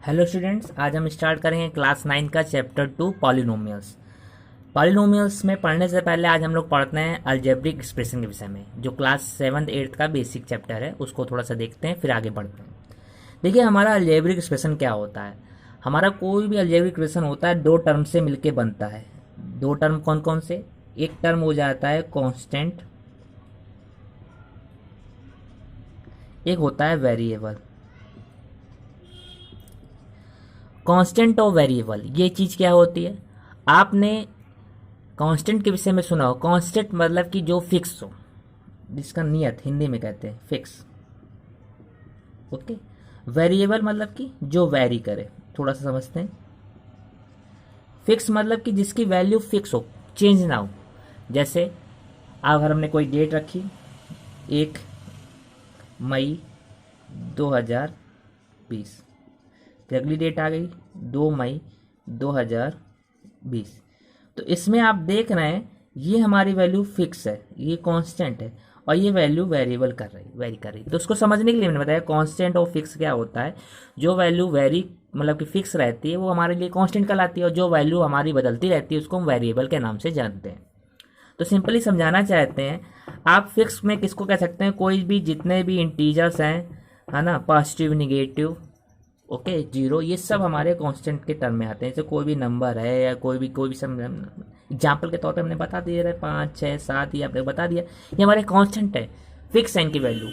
Hello students, आज हम start करेंगे क्लास 9 का चैप्टर 2 पॉलिनोमियल्स। पॉलिनोमियल्स में पढ़ने से पहले आज हम लोग पढ़ते हैं अलजेब्रिक एक्सप्रेशन के विषय में, जो क्लास 7th 8th का बेसिक चैप्टर है। उसको थोड़ा सा देखते हैं, फिर आगे बढ़ते हैं। देखिए, हमारा अलजेब्रिक एक्सप्रेशन क्या होता है। हमारा कोई भी अलजेब्रिक एक्सप्रेशन होता है, दो टर्म से मिलके बनता है। दो टर्म कौन कौन से? एक टर्म हो जाता है कांस्टेंट, एक होता है वेरिएबल। कांस्टेंट और वेरिएबल, ये चीज़ क्या होती है? आपने कांस्टेंट के विषय में सुना हो। कांस्टेंट मतलब कि जो फिक्स हो, जिसका नियत हिंदी में कहते हैं फिक्स। ओके। वेरिएबल मतलब कि जो वैरी करे। थोड़ा सा समझते हैं। फिक्स मतलब कि जिसकी वैल्यू फिक्स हो, चेंज ना हो। जैसे अगर हमने कोई डेट रखी 1 मई 2020, फिर अगली डेट आ गई 2 मई 2020। तो इसमें आप देख रहे हैं ये हमारी वैल्यू फिक्स है, ये कांस्टेंट है, और ये वैल्यू वेरिएबल कर रही वेरी कर रही। तो उसको समझने के लिए मैंने बताया कांस्टेंट और फिक्स क्या होता है। जो वैल्यू वेरी मतलब कि फिक्स रहती है वो हमारे लिए कांस्टेंट कहलाती है, और जो वैल्यू हमारी बदलती रहती है उसको हम वेरिएबल के नाम से जानते हैं। तो सिंपली समझाना चाहते हैं, आप फिक्स में किसको कह सकते हैं? कोई भी जितने भी इंटीजर्स हैं, है ना, पॉजिटिव निगेटिव, ओके, जीरो, ये सब हमारे कांस्टेंट के टर्म में आते हैं। जैसे कोई भी नंबर है या कोई भी सब एग्जाम्पल के तौर पे हमने बता दिया है 5 6 7, ये आपने बता दिया, ये हमारे कांस्टेंट है, फिक्स है इनकी वैल्यू।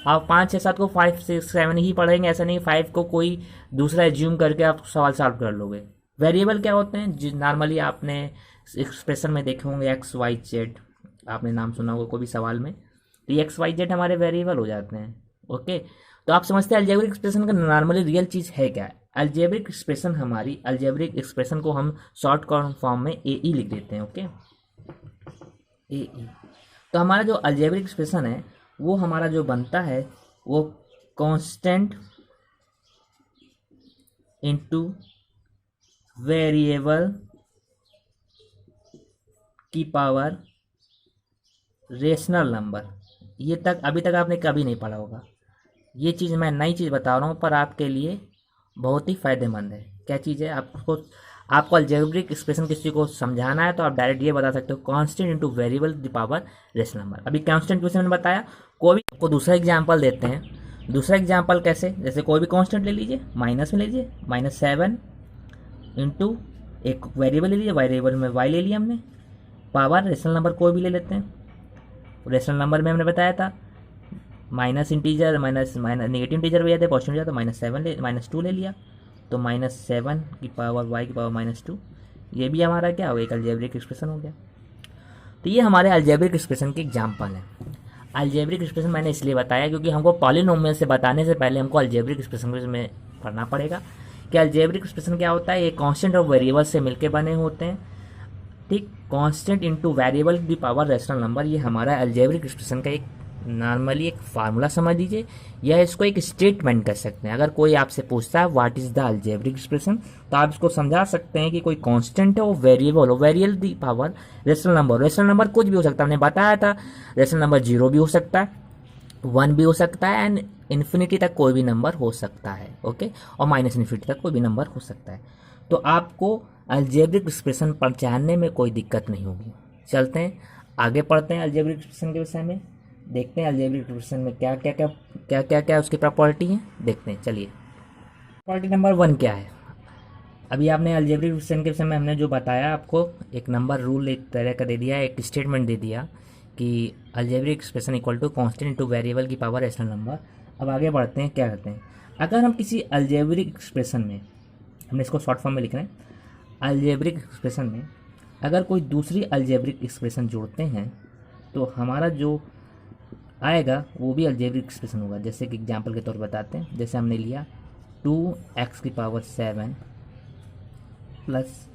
आप 5 6 7 को 5 6 7 ही पढ़ेंगे, ऐसा नहीं 5 को कोई दूसरा एज्यूम करके आप सवाल सॉल्व कर लोगे। वेरिएबल क्या होते हैं? नॉर्मली आपने एक्सप्रेशन में देखे होंगे एक्स वाई जेड, आपने नाम सुना होगा कोई भी सवाल में, तो ये एक्स वाई जेड हमारे वेरिएबल हो जाते हैं। ओके। तो आप समझते हैं अलजेब्रिक एक्सप्रेशन का नॉर्मली रियल चीज़ है क्या? अलजेब्रिक एक्सप्रेशन, हमारी अलजेब्रिक एक्सप्रेशन को हम शॉर्ट फॉर्म में ए ई लिख देते हैं। ओके, ए ई। तो हमारा जो अलजेब्रिक एक्सप्रेशन है वो हमारा जो बनता है वो कांस्टेंट इनटू वेरिएबल की पावर रेशनल नंबर। ये तक अभी तक आपने कभी नहीं पढ़ा होगा। ये चीज़ मैं नई चीज़ बता रहा हूँ, पर आपके लिए बहुत ही फायदेमंद है। क्या चीज़ है? आपको अलजेब्रिक एक्सप्रेशन किसी को समझाना है तो आप डायरेक्ट ये बता सकते हो, constant into variable the power rational number. अभी कांस्टेंट के विषय में बताया। कोई भी आपको दूसरा एग्जांपल देते हैं। दूसरा एग्जांपल कैसे? जैसे कोई भी कांस्टेंट ले लीजिए, माइनस में ले लीजिए, -7 इंटू एक वेरिएबल ले लीजिए, वेरिएबल में वाई ले लिया हमने, पावर रेशनल नंबर कोई भी ले लेते हैं। रेशनल नंबर में हमने बताया था minus integer minus minus negative integer भी जाते हैं, पॉजिटिव जाता है, -2 ले लिया, तो -7 की पावर y की पावर -2। ये भी हमारा क्या हो गया? एक अलजेब्रिक एक्सप्रेशन हो गया। तो ये हमारे अलजेब्रिक एक्सप्रेशन के एग्जाम्पल हैं। अलजेब्रिक एक्सप्रेशन मैंने इसलिए बताया क्योंकि हमको पॉलिनोमियल से बताने से पहले हमको अलजेब्रिक एक्सप्रेशन में पढ़ना पड़ेगा कि अलजेब्रिक एक्सप्रेशन क्या होता है। ये कांस्टेंट और वेरिएबल से मिलकर बने होते हैं। ठीक, कांस्टेंट इनटू वेरिएबल की पावर रेशनल नंबर, ये हमारा अलजेब्रिक एक्सप्रेशन का एक नॉर्मली एक फार्मूला समझ लीजिए, या इसको एक स्टेटमेंट कर सकते हैं। अगर कोई आपसे पूछता है what is the algebraic expression, तो आप इसको समझा सकते हैं कि कोई कांस्टेंट है, वो वेरिएबल हो, variable the power rational number. Rational number कुछ भी हो सकता है, हमने बताया था। रेशनल नंबर 0 भी हो सकता है, 1 भी हो सकता है, एंड इन्फिनिटी तक कोई भी नंबर हो सकता है। ओके, और -इन्फिनिटी तक कोई भी नंबर हो सकता है। तो आपको अलजेब्रिक एक्सप्रेशन पहचानने में कोई दिक्कत नहीं होगी। चलते हैं आगे, पढ़ते हैं अलजेब्रिक एक्सप्रेशन के विषय में। देखते हैं अलजेब्रिक एक्सप्रेशन में क्या उसकी प्रॉपर्टी है, देखते हैं। चलिए, प्रॉपर्टी नंबर 1 क्या है? अभी आपने अलजेब्रिक एक्सप्रेशन के विषय में हमने जो बताया, आपको एक नंबर रूल एक तरह का दे दिया, एक स्टेटमेंट दे दिया कि algebraic expression equal to constant into variable की पावर रेशनल नंबर। अब आगे बढ़ते हैं, क्या करते हैं। अगर हम किसी अलजेब्रिक एक्सप्रेशन में, हमने इसको शॉर्ट फॉर्म में लिख रहे हैं, अलजेब्रिक एक्सप्रेशन में अगर कोई दूसरी अलजेब्रिक एक्सप्रेशन जोड़ते हैं तो हमारा जो आएगा वो भी अलजेब्रिक एक्सप्रेशन होगा। जैसे कि एग्जांपल के तौर पर बताते हैं, जैसे हमने लिया 2x की पावर 7 प्लस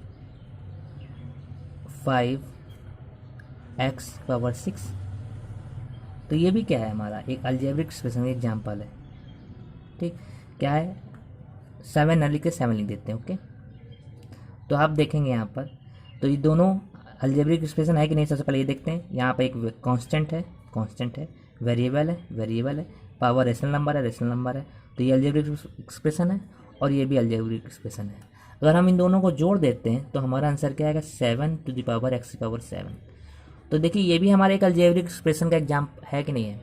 5x पावर 6। तो ये भी क्या है? हमारा एक अलजेब्रिक एक्सप्रेशन का एग्जांपल है। ठीक, क्या है? 7 न लिख के 7 लिख देते हैं। ओके, तो आप देखेंगे यहाँ पर, तो ये दोनों अलजेब्रिक एक्सप्रेशन है कि नहीं, सबसे पहले ये देखते हैं। यहाँ पर एक कांस्टेंट है, वेरिएबल है, पावर रेशनल नंबर है, तो ये अलजेब्रिक एक्सप्रेशन है। और ये भी अलजेब्रिक एक्सप्रेशन है। अगर हम इन दोनों को जोड़ देते हैं तो हमारा आंसर क्या आएगा, 7 to the power x⁻⁷। तो देखिए ये भी हमारे एक अलजेब्रिक एक्सप्रेशन का एग्जाम है कि नहीं है।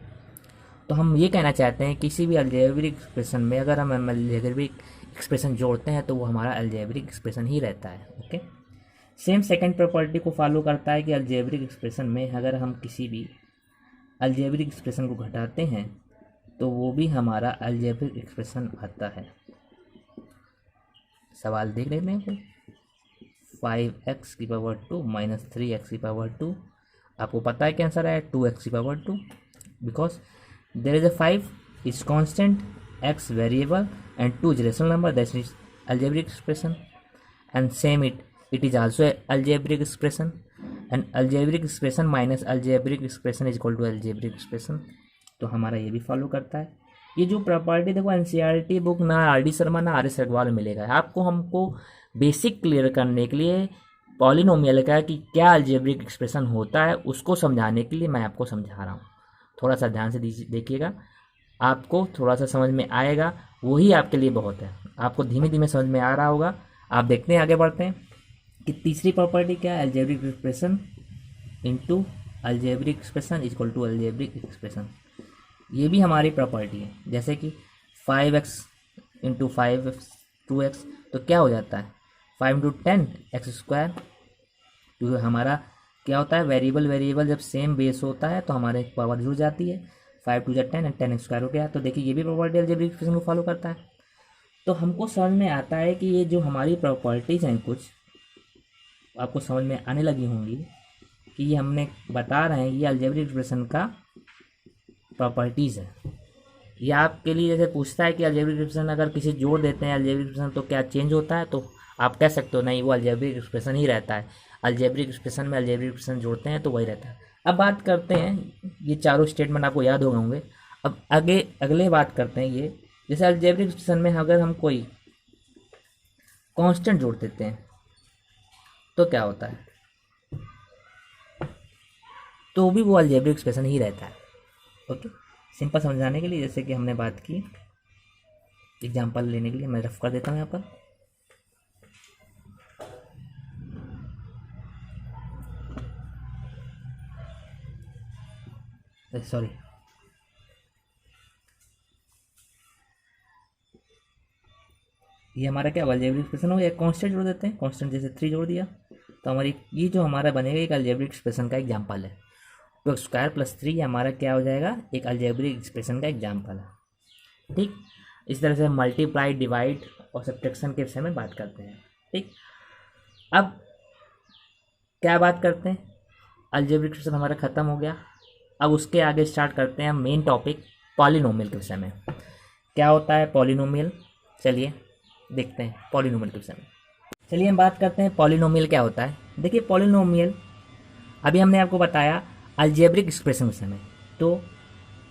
तो हम ये कहना चाहते हैं किसी भी अलजेब्रिक एक्सप्रेशन में अगर हम अलजेब्रिक एक्सप्रेशन जोड़ते हैं तो वो हमारा अलजेब्रिक एक्सप्रेशन ही रहता है। ओके, सेम सेकंड प्रॉपर्टी को फॉलो करता है कि अलजेब्रिक एक्सप्रेशन में अगर हम किसी भी अलजेब्रिक एक्सप्रेशन को घटाते हैं तो वो भी हमारा अलजेब्रिक एक्सप्रेशन आता है। सवाल देख लेते हैं कोई। 5x⁻² - 3x⁻², आपको पता है क्या आंसर है, 2x⁻², because there is a 5 is constant, x variable and 2 is rational number, that is algebraic expression. And same it is also algebraic expression, and algebraic expression minus algebraic expression is equal to algebraic expression। तो हमारा ये भी follow करता है। ये जो property देखो NCERT book ना आर.डी. शर्मा ना आर.एस. अग्रवाल मिलेगा आपको। हमको बेसिक क्लियर करने के लिए पॉलिनोमियल का कि क्या अलजेब्रिक एक्सप्रेशन होता है उसको समझाने के लिए मैं आपको समझा रहा हूँ। थोड़ा सा ध्यान से देखिएगा, आपको थोड़ा सा समझ में आएगा, वही आपके लिए बहुत है। आपको धीमे धीमे समझ में आ रहा होगा। आप देखते हैं, आगे बढ़ते हैं कि तीसरी प्रॉपर्टी क्या है, algebraic expression into algebraic expression is equal to algebraic expression. ये भी हमारी प्रॉपर्टी है। जैसे कि 5x इंटू 5 2x, तो क्या हो जाता है 5 × 10 x²। क्योंकि हमारा क्या होता है, वेरिएबल वेरिएबल जब सेम बेस होता है तो हमारे पावर जुड़ जाती है। 5 × 2 = 10 एंड 10x² हो गया। तो देखिए ये भी प्रॉपर्टी अलजेब्रिक एक्सप्रेशन को फॉलो करता है। तो हमको समझ में आता है कि ये जो हमारी प्रॉपर्टीज़ हैं कुछ आपको समझ में आने लगी होंगी कि ये हमने बता रहे हैं ये अलजेब्रिक एक्सप्रेशन का प्रॉपर्टीज़ है। ये आपके लिए जैसे पूछता है कि अलजेब्रिक एक्सप्रेशन अगर किसी जोड़ देते हैं अलजेब्रिक एक्सप्रेशन तो क्या चेंज होता है, तो आप कह सकते हो नहीं वो अलजेब्रिक एक्सप्रेशन ही रहता है। अलजेब्रिक एक्सप्रेशन में अलजेब्रिक एक्सप्रेशन जोड़ते हैं तो वही रहता है। अब बात करते हैं, ये चारों स्टेटमेंट आपको याद हो गए होंगे। अब आगे अगले बात करते हैं ये, जैसे अलजेब्रिक एक्सप्रेशन में अगर हम कोई कांस्टेंट जोड़ देते हैं तो क्या होता है, तो भी वो अलजेब्रिक एक्सप्रेशन ही रहता है। ओके, सिंपल समझाने के लिए जैसे कि हमने बात की, एग्जांपल लेने के लिए मैं रफ कर देता हूँ यहाँ पर। सॉरी, ये हमारा क्या अलजेब्रिक एक्सप्रेशन हो गया। कांस्टेंट जोड़ देते हैं, कांस्टेंट जैसे 3 जोड़ दिया तो हमारी ये जो हमारा बनेगा एक अलजेब्रिक एक्सप्रेशन का एग्जांपल है। 2x² + 3 हमारा क्या हो जाएगा, एक अलजेब्रिक एक्सप्रेशन का एग्जांपल है। ठीक, इस तरह से मल्टीप्लाई, डिवाइड और सब्ट्रैक्शन के विषय में बात करते हैं। ठीक, अब क्या बात करते हैं, अलजेब्रिक एक्सप्रेशन हमारा ख़त्म हो गया। अब उसके आगे स्टार्ट करते हैं मेन टॉपिक पॉलिनोमियल के विषय में। क्या होता है पॉलिनोमियल, चलिए देखते हैं पॉलिनोमियल के विषय में। चलिए हम बात करते हैं पॉलिनोमियल क्या होता है। देखिए पॉलिनोमियल अभी हमने आपको बताया अलजेब्रिक एक्सप्रेशन के समय, तो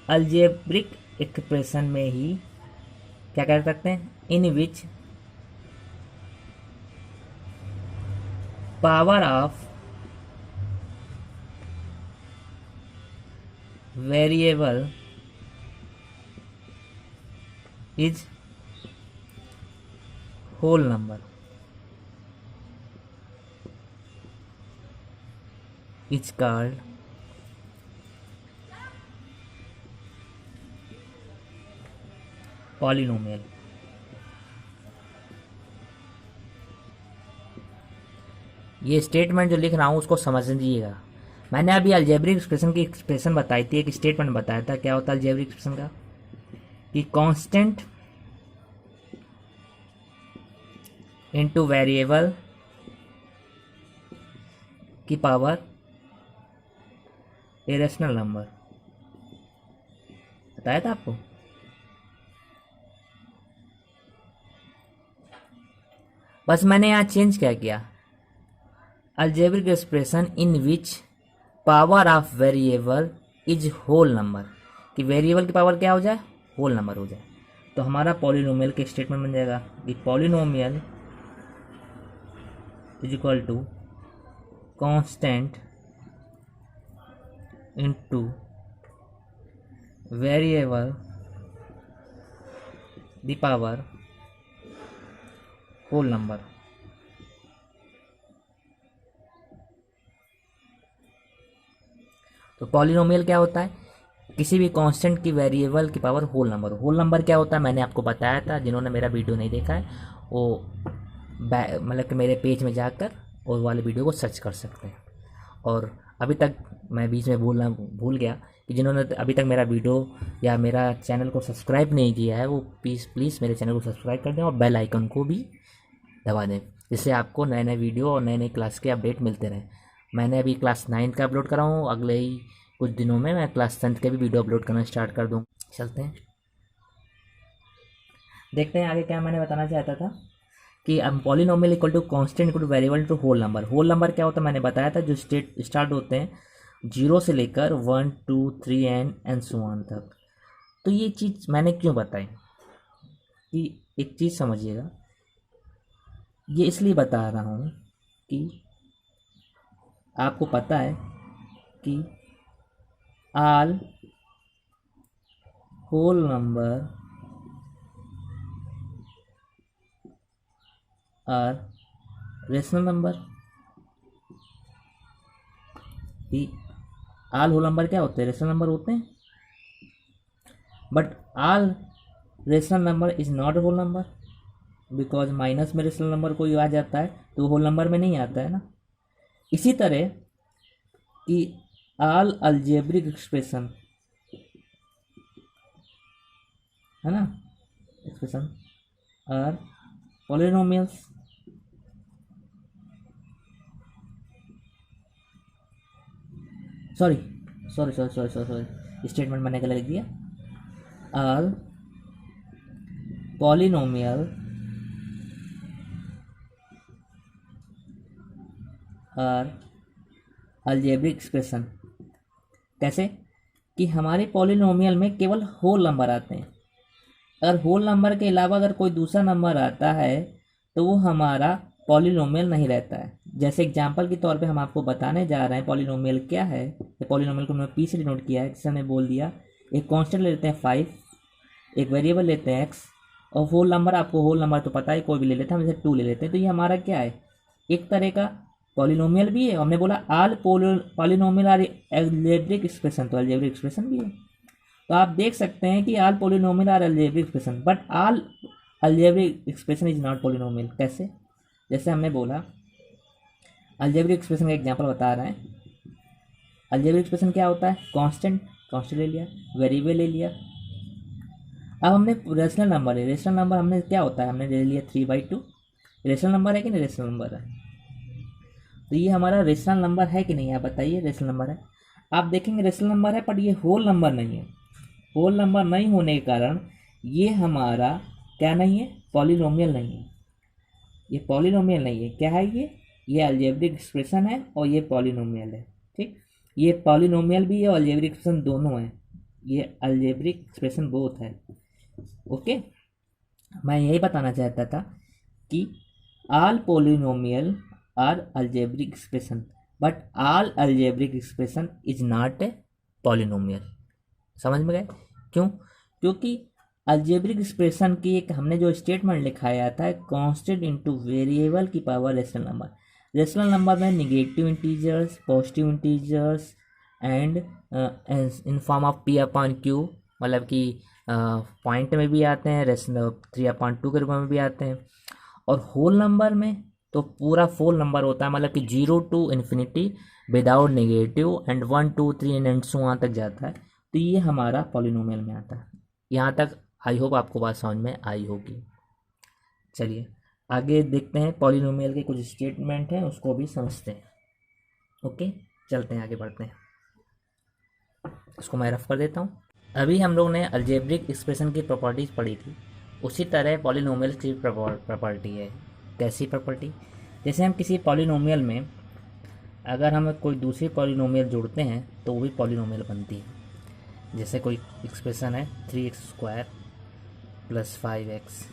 अलजेब्रिक एक्सप्रेशन में ही क्या कर सकते हैं, in which power of variable is whole number is called polynomial. ये स्टेटमेंट जो लिख रहा हूँ उसको समझ लीजिएगा। मैंने अभी अलजेब्रिक एक्सप्रेशन की एक्सप्रेशन बताई थी, एक स्टेटमेंट बताया था। क्या होता है अलजेब्रिक एक्सप्रेशन का, कि कांस्टेंट इनटू वेरिएबल की पावर इरेशनल नंबर, बताया था आपको। बस मैंने यहाँ चेंज क्या किया, algebraic expression in which power of variable is whole number, कि वेरिएबल की पावर क्या हो जाए, होल नंबर हो जाए। तो हमारा पॉलिनोमियल के स्टेटमेंट बन जाएगा कि polynomial is equal to constant into variable the power whole number. तो पॉलिनोमियल क्या होता है? किसी भी कांस्टेंट की वेरिएबल की power whole number. Whole number क्या होता है मैंने आपको बताया था, जिन्होंने मेरा वीडियो नहीं देखा है वो मतलब कि मेरे पेज में जाकर और वाले वीडियो को सर्च कर सकते हैं। और अभी तक मैं बीच में भूल गया कि जिन्होंने अभी तक मेरा वीडियो या मेरा चैनल को सब्सक्राइब नहीं किया है वो प्लीज़ मेरे चैनल को सब्सक्राइब कर दें और बेल आइकन को भी दबा दें, जिससे आपको नए नए वीडियो और नए नए क्लास के अपडेट मिलते रहें। मैंने अभी क्लास 9 का अपलोड करा हूँ, अगले ही कुछ दिनों में मैं क्लास 10 के भी वीडियो अपलोड करना स्टार्ट कर दूँ। चलते हैं, देखते हैं आगे क्या मैंने बताना चाहता था कि polynomial equal to constant equal to variable to whole number. Whole number क्या होता है मैंने बताया था, जो स्टार्ट होते हैं 0 से लेकर 1 2 3 एंड सो ऑन तक। तो ये चीज़ मैंने क्यों बताई कि एक चीज़ समझिएगा, ये इसलिए बता रहा हूँ कि आपको पता है कि all whole number are rational number. All whole number क्या होते हैं? रेशनल नंबर होते हैं। But all rational number is not whole number, because minus में रेशनल नंबर कोई आ जाता है तो होल नंबर में नहीं आता है ना। इसी तरह कि ऑल अलजेब्रिक एक्सप्रेशन है ना, expression are polynomials. Sorry sorry sorry sorry sorry sorry statement मैंने गलत लिख दिया। All polynomial are algebraic expression. कैसे? कि हमारे पॉलिनोमियल में केवल होल नंबर आते हैं। अगर होल नंबर के अलावा अगर कोई दूसरा नंबर आता है तो वो हमारा पॉलिनोमियल नहीं रहता है। जैसे एग्जांपल के तौर पे हम आपको बताने जा रहे हैं पॉलिनोमियल क्या है। पॉलिनोमियल को मैंने पी से डिनोट किया है, जैसे हमने बोल दिया एक कांस्टेंट लेते हैं 5, एक वेरिएबल लेते हैं x, और होल नंबर, आपको होल नंबर तो पता है कोई भी ले लेते हैं, हम जैसे 2 ले लेते हैं। तो ये हमारा क्या है? एक तरह का पॉलिनोमियल भी है। हमने बोला all polynomial are algebraic expression, तो अलजेब्रिक एक्सप्रेशन भी है। तो आप देख सकते हैं कि all polynomial are algebraic expression, but all algebraic expression is not polynomial. कैसे? जैसे हमने बोला अलजेब्रिक एक्सप्रेशन का एग्जांपल बता रहे हैं। अलजेब्रिक एक्सप्रेशन क्या होता है? कांस्टेंट ले लिया, वेरिएबल ले लिया। अब हमने रेशनल नंबर है, रेशनल नंबर हमने क्या होता है, हमने ले लिया 3/2। रेशनल नंबर है कि नहीं? रेशनल नंबर है। तो ये हमारा रेशनल नंबर है कि नहीं, आप बताइए। रेशनल नंबर है। आप देखेंगे रेशनल नंबर है, पर ये होल नंबर नहीं है। होल नंबर नहीं होने के कारण ये हमारा क्या नहीं है? पॉलिनोमियल नहीं है। ये पॉलिनोमियल नहीं है। क्या है ये अलजेब्रिक एक्सप्रेशन है और ये पॉलिनोमियल है। ठीक, ये पॉलिनोमियल भी है और अलजेब्रिक एक्सप्रेशन दोनों है। ये अलजेब्रिक एक्सप्रेशन बोथ है। ओके, मैं यही बताना चाहता था कि all polynomial are algebraic expression, but all algebraic expression is not a polynomial. समझ में गए? क्यों? क्योंकि अलजेब्रिक एक्सप्रेशन की एक हमने जो स्टेटमेंट लिखाया था, कांस्टेंट इनटू वेरिएबल की power rational number. Rational number में negative integers, positive integers and in form of p/q, मतलब कि पॉइंट में भी आते हैं, रेशनल 3/2 के रूप में भी आते हैं। और होल नंबर में तो पूरा फोल नंबर होता है, मतलब कि 0 to infinity without negative and 1 2 3 and so वहाँ तक जाता है। तो ये हमारा पॉलिनोमियल में आता है। यहाँ तक आई होप आपको बात समझ में आई होगी। चलिए आगे देखते हैं, पॉलिनोमियल के कुछ स्टेटमेंट हैं उसको भी समझते हैं। ओके, चलते हैं आगे बढ़ते हैं। इसको मैं रफ कर देता हूँ। अभी हम लोग ने अलजेब्रिक एक्सप्रेशन की प्रॉपर्टीज पढ़ी थी, उसी तरह पॉलिनोमियल की प्रॉपर्टी है। कैसी प्रॉपर्टी? जैसे हम किसी पॉलिनोमियल में अगर हम कोई दूसरी पॉलिनोमियल जोड़ते हैं तो वो भी पॉलिनोमियल बनती है। जैसे कोई एक्सप्रेशन है 3x² + 5x,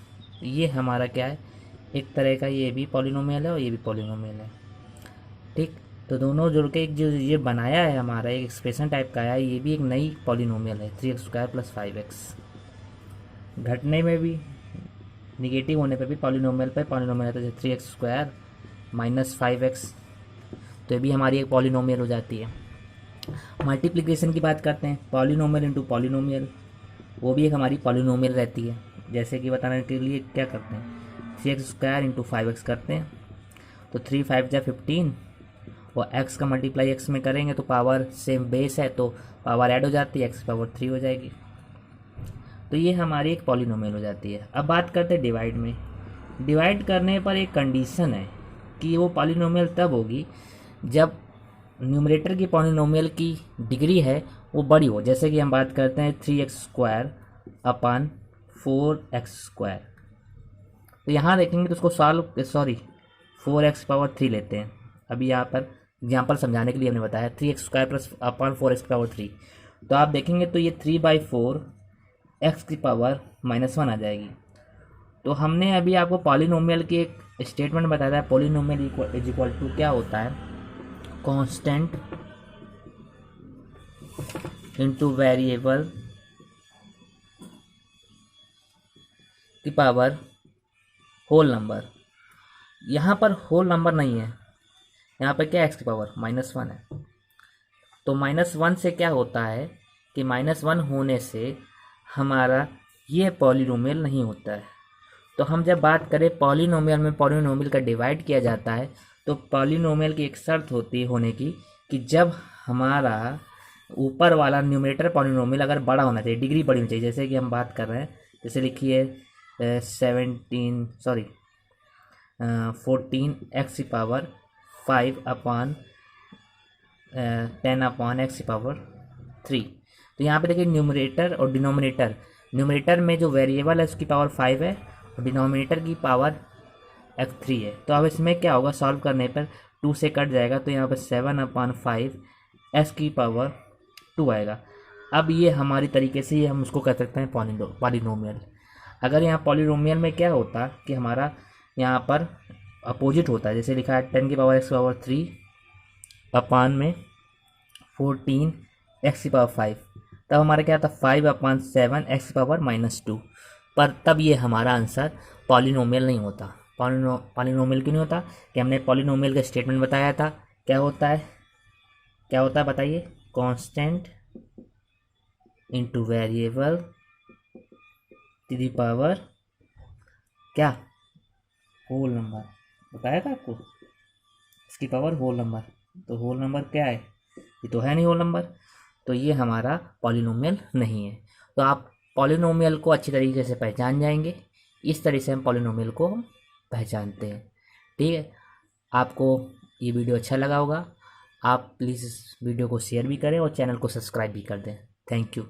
ये हमारा क्या है? एक तरह का ये भी पॉलिनोमियल है और ये भी पॉलिनोमियल है। ठीक, तो दोनों जुड़ के एक जो ये बनाया है हमारा एक एक्सप्रेशन टाइप का है, ये भी एक नई पॉलिनोमियल है 3x² + 5x। घटने में भी निगेटिव होने पर भी पॉलिनोमियल पे पॉलिनोमियल आता है, 3x² माइनस 5x, तो ये भी हमारी एक पॉलिनोमियल हो जाती है। मल्टीप्लिकेशन की बात करते हैं, पॉलिनोमियल इंटू पॉलिनोमियल, वो भी एक हमारी पॉलिनोमियल रहती है। जैसे कि बताने के लिए क्या करते हैं, 3x² इंटू 5x करते हैं, तो 3 5 जा 15, और x का मल्टीप्लाई x में करेंगे तो पावर सेम बेस है तो पावर ऐड हो जाती है, x पावर 3 हो जाएगी। तो ये हमारी एक पॉलिनोमियल हो जाती है। अब बात करते हैं डिवाइड में। डिवाइड करने पर एक कंडीशन है कि वो पॉलिनोमियल तब होगी जब न्यूमरेटर की पॉलिनोमियल की डिग्री है वो बड़ी हो। जैसे कि हम बात करते हैं 3x² अपान 4x², तो यहाँ देखेंगे तो उसको सॉल्व 4x पावर 3 लेते हैं। अभी यहाँ पर एग्जाम्पल समझाने के लिए हमने बताया 3x² प्लस अपान 4x पावर 3, तो आप देखेंगे तो ये 3/4 x की पावर -1 आ जाएगी। तो हमने अभी आपको पॉलिनोमियल की एक स्टेटमेंट बताया था, पॉलिनोमियल इज इक्वल टू क्या होता है, कांस्टेंट इंटू वेरिएबल की पावर होल नंबर। यहाँ पर होल नंबर नहीं है, यहाँ पर क्या x की पावर -1 है। तो -1 से क्या होता है कि -1 होने से हमारा ये पॉलिनोमियल नहीं होता है। तो हम जब बात करें पॉलिनोमियल में, पॉलिनोमियल का डिवाइड किया जाता है, तो पॉलिनोमियल की एक शर्त होती है होने की कि जब हमारा ऊपर वाला न्यूमरेटर पॉलिनोमियल अगर बड़ा होना चाहिए, डिग्री बड़ी होनी चाहिए। जैसे कि हम बात कर रहे हैं, जैसे लिखिए 14x की पावर 5 अपान 10 अपान x की पावर 3। तो यहाँ पे देखिए न्यूमरेटर और डिनोमिनेटर, न्यूमरेटर में जो वेरिएबल है उसकी पावर 5 है और डिनोमिनेटर की पावर x3 है। तो अब इसमें क्या होगा, सॉल्व करने पर 2 से कट जाएगा, तो यहाँ पर 7/5 x की पावर 2 आएगा। अब ये हमारी तरीके से ये हम उसको कह सकते हैं पॉलिनोमियल। अगर यहाँ पॉलिनोमियल में क्या होता कि हमारा यहाँ पर अपोजिट होता है, जैसे लिखा है 10 की पावर x की पावर 3 अपान में 14 x की पावर 5, तब हमारा क्या था 5/7 x की पावर -2, पर तब ये हमारा आंसर पॉलिनोमियल नहीं होता। पॉलिनोमियल क्यों नहीं होता कि हमने पॉलिनोमियल का स्टेटमेंट बताया था, क्या होता है बताइए, constant into variable to the power क्या, होल नंबर, बताया था आपको, इसकी पावर होल नंबर। तो होल नंबर क्या है, ये तो है नहीं होल नंबर, तो ये हमारा पॉलिनोमियल नहीं है। तो आप पॉलिनोमियल को अच्छी तरीके से पहचान जाएंगे। इस तरह से हम पॉलिनोमियल को पहचानते हैं। ठीक है, आपको ये वीडियो अच्छा लगा होगा, आप प्लीज़ इस वीडियो को शेयर भी करें और चैनल को सब्सक्राइब भी कर दें। Thank you.